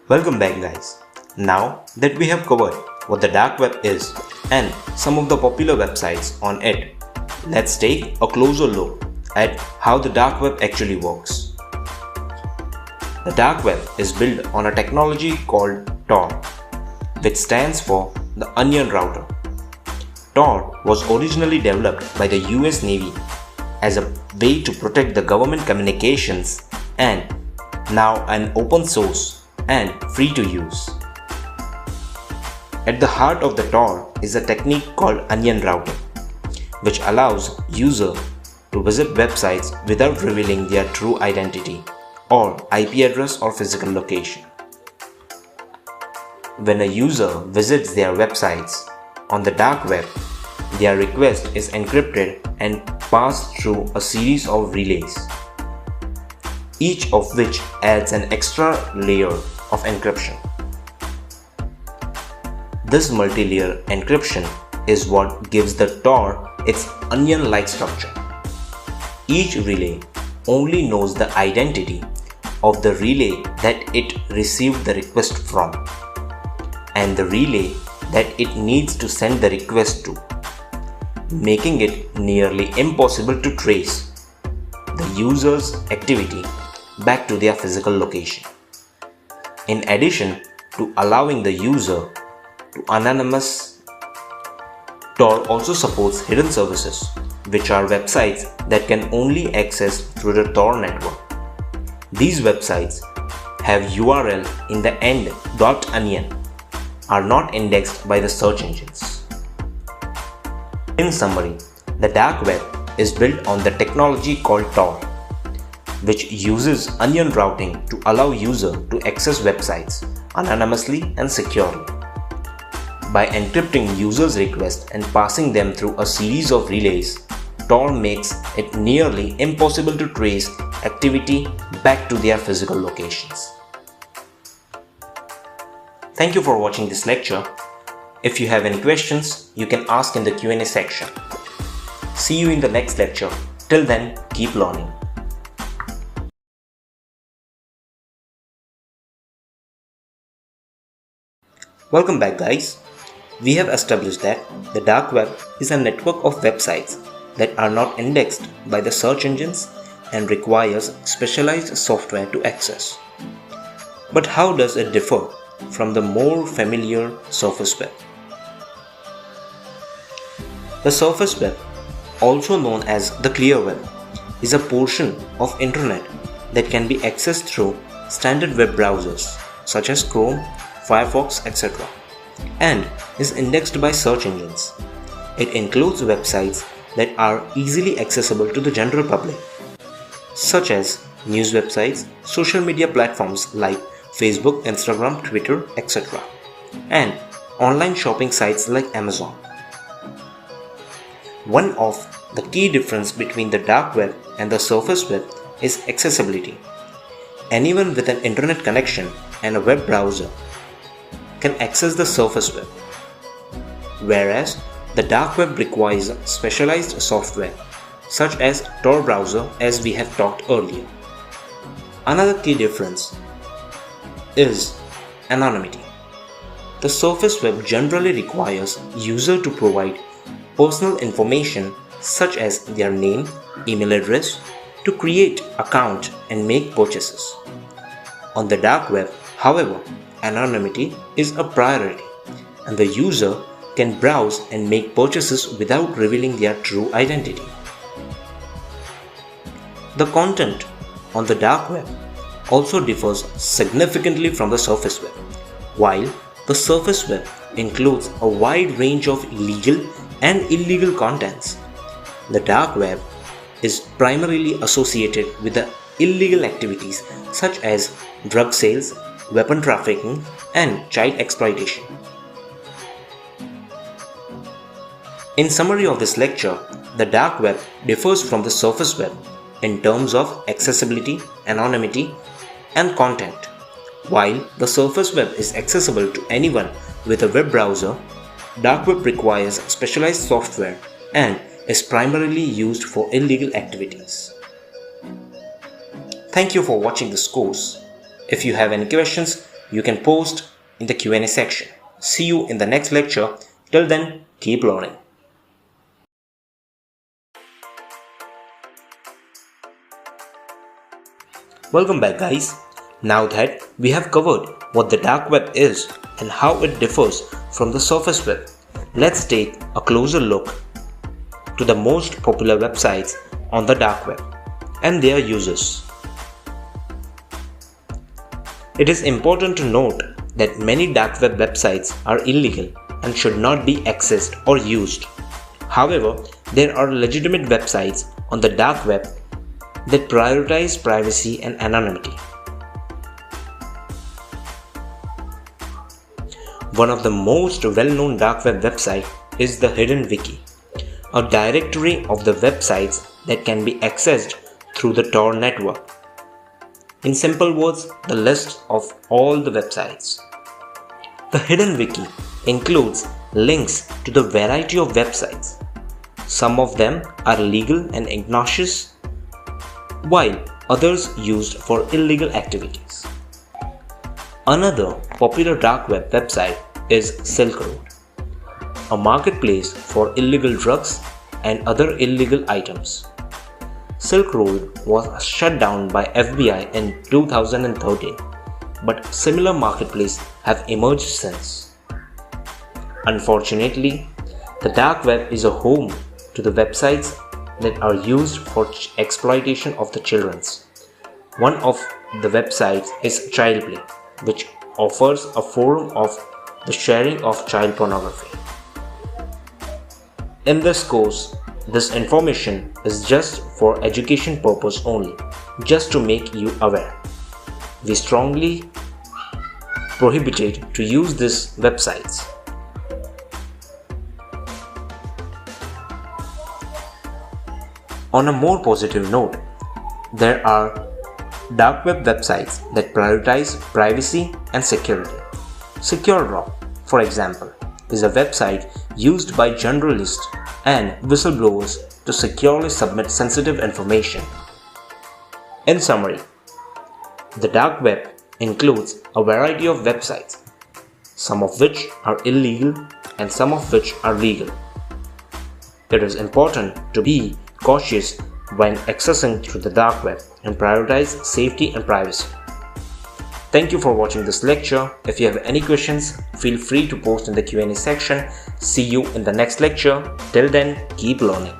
Welcome back guys. Now that we have covered what the dark web is and some of the popular websites on it, let's take a closer look at how the dark web actually works. The dark web is built on a technology called Tor, which stands for the Onion Router. Tor was originally developed by the US Navy as a way to protect the government communications and now an open source and free to use. At the heart of the Tor is a technique called onion routing, which allows users to visit websites without revealing their true identity or IP address or physical location. When a user visits their websites on the dark web, their request is encrypted and passed through a series of relays, each of which adds an extra layer of encryption. This multi-layer encryption is what gives the Tor its onion-like structure. Each relay only knows the identity of the relay that it received the request from and the relay that it needs to send the request to, making it nearly impossible to trace the user's activity back to their physical location. In addition to allowing the user to anonymous, Tor also supports hidden services, which are websites that can only access through the Tor network. These websites have URL in the end .onion, are not indexed by the search engines. In summary, the dark web is built on the technology called Tor, which uses onion routing to allow users to access websites anonymously and securely. By encrypting users' requests and passing them through a series of relays, Tor makes it nearly impossible to trace activity back to their physical locations. Thank you for watching this lecture. If you have any questions, you can ask in the Q&A section. See you in the next lecture. Till then, keep learning. Welcome back guys. We have established that the dark web is a network of websites that are not indexed by the search engines and requires specialized software to access. But how does it differ from the more familiar surface web? The surface web, also known as the clear web, is a portion of internet that can be accessed through standard web browsers such as Chrome, Firefox, etc. and is indexed by search engines. It includes websites that are easily accessible to the general public, such as news websites, social media platforms like Facebook, Instagram, Twitter, etc. and online shopping sites like Amazon. One of the key differences between the dark web and the surface web is accessibility. Anyone with an internet connection and a web browser can access the surface web, whereas the dark web requires specialized software such as Tor browser, as we have talked earlier. Another key difference is anonymity. The surface web generally requires user to provide personal information such as their name, email address to create account and make purchases. On the dark web, however, anonymity is a priority and the user can browse and make purchases without revealing their true identity. The content on the dark web also differs significantly from the surface web. While the surface web includes a wide range of legal and illegal contents, the dark web is primarily associated with the illegal activities such as drug sales, weapon trafficking, and child exploitation. In summary of this lecture, the dark web differs from the surface web in terms of accessibility, anonymity, and content. While the surface web is accessible to anyone with a web browser, dark web requires specialized software and is primarily used for illegal activities. Thank you for watching this course. If you have any questions, you can post in the Q&A section. See you in the next lecture. Till then, keep learning. Welcome back, guys. Now that we have covered what the dark web is and how it differs from the surface web, let's take a closer look to the most popular websites on the dark web and their users. It is important to note that many dark web websites are illegal and should not be accessed or used. However, there are legitimate websites on the dark web that prioritize privacy and anonymity. One of the most well-known dark web websites is the Hidden Wiki, a directory of the websites that can be accessed through the Tor network. In simple words, the list of all the websites. The Hidden Wiki includes links to the variety of websites. Some of them are legal and obnoxious, while others used for illegal activities. Another popular dark web website is Silk Road, a marketplace for illegal drugs and other illegal items. Silk Road was shut down by FBI in 2013, but similar marketplaces have emerged since. Unfortunately, the dark web is a home to the websites that are used for exploitation of the children. One of the websites is Childplay, which offers a forum of the sharing of child pornography. In this course, this information is just for education purpose only, just to make you aware. We strongly prohibited to use these websites. On a more positive note, there are dark web websites that prioritize privacy and security. SecureDrop, for example, is a website used by journalists and whistleblowers to securely submit sensitive information. In summary, the dark web includes a variety of websites, some of which are illegal and some of which are legal. It is important to be cautious when accessing through the dark web and prioritize safety and privacy. Thank you for watching this lecture. If you have any questions, feel free to post in the Q&A section. See you in the next lecture. Till then, keep learning.